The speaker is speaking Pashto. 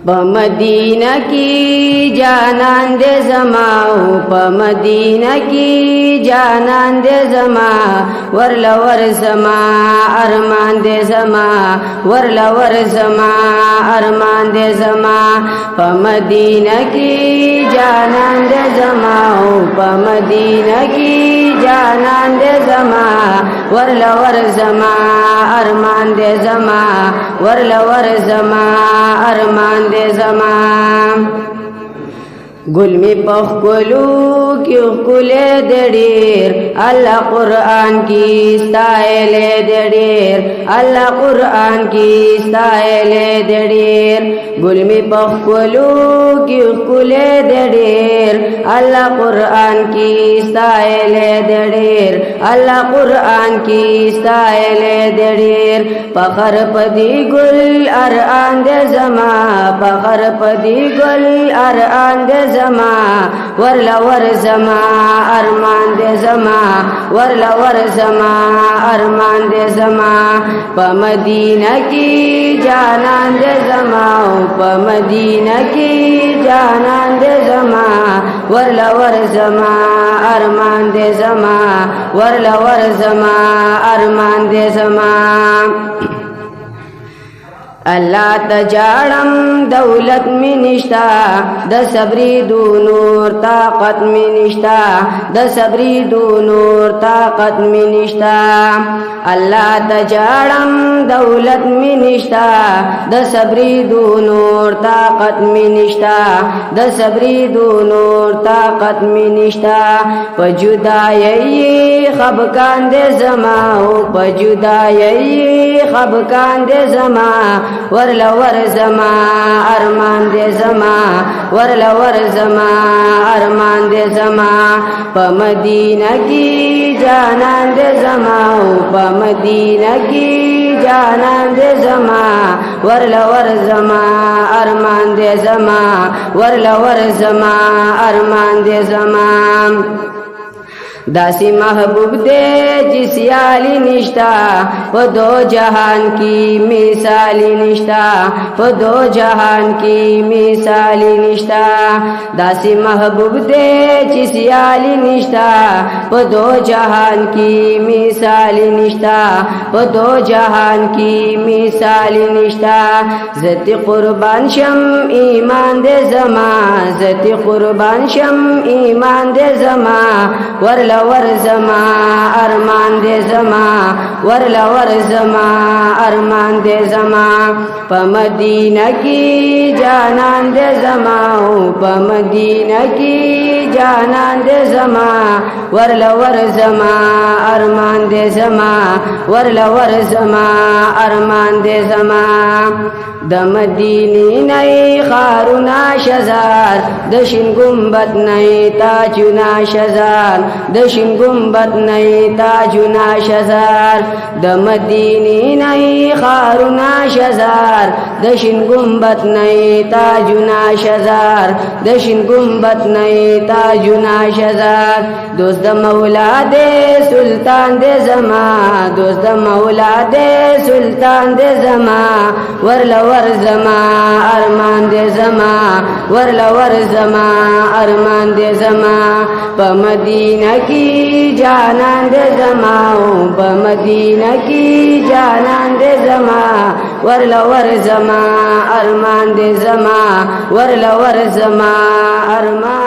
مدینہ کی جانان دے زماو پا مدینہ کی جانان دے زما ورلا ور زما ارمان دے زما ورلا ور زما ارمان دے زما پا مدینہ کی جانان دے زماو پا مدینہ کی جانان دے زما ورلا ور زما ارمان دے زما ورلا ور زما ارمان دے زمان گل می پخکلو کیو کلے دے ڈیر اللہ قرآن کی ستائلے دے ڈیر اللہ قرآن کی ستائلے دے ڈیر گل می پخکلو کیو کلے دے ڈیر اللہ قرآن کی ستائلے دے ڈیر اللہ قرآن کی ستائلے دے ڈیر پخر پدی گل ارآن دے زما پخر پدی گل ارآن دے زما ورلا ور زما ارمان دے زما ورلا ور زما ارمان دے زما پا مدینہ کی جانان دے زما پا مدینہ کی جانان دے زما ورلا ور زما ارمان دے زما ورلا ور زما ارمان دے زما اللہ تجارم دولت میں نشتا د صبری دو نور طاقت میں نشتا د صبری دو نور طاقت میں نشتا اللہ تجارم دولت میں نشتا د صبری دو نور طاقت میں نشتا د صبری دو نور طاقت میں نشتا پجدائی خبکان دے زما پجدائی خبکان دے زما ورلا ور زما ارمان دے زما ورلا ور زما ارمان دے زما پا مدینہ کی جانان دے زما پا مدینہ کی جانان دے زما ورلا ور زما ارمان دے زما ورلا ور زما ارمان دے زما داسی محبوب دے جسیالی نشتا وہ دو جہان کی مثالی نشتا وہ دو جہان کی مثالی نشتا داسی محبوب دے جسیالی نشتا وہ دو جہان کی مثالی نشتا وہ دو جہان کی مثالی نشتا ذات قربان شم ایمان دے زما ذات قربان شم ایمان دے زما ورلا ور زما ارمان دے زما ورلا ور زما ارمان دے زما پا مدینہ کی جانان دے زما پا مدینہ کی جانان دے زما ورلا ور زما ارمان دے زما ورلا ور زما ارمان دے زما د مدینی نئی خارونا شزار دشن گمبت نئی تاجونا شزار دشن گمبت نئی تاجونا شزار د مدینی نئی خارونا شزار دشن گمبت نئی تاجونا شزار دشن گمبت نئی تاجونا شزار دوست مولا دے سلطان دے زما دوست مولا دے سلطان دے زما ورلا ور زما ارمان دے زما ورلا ور زما ارمان دے زما پا مدینہ کی جانان دے زما پا مدینہ کی جانان دے زما ورلا ور زما ارمان دے زما ورلا ور زما ارمان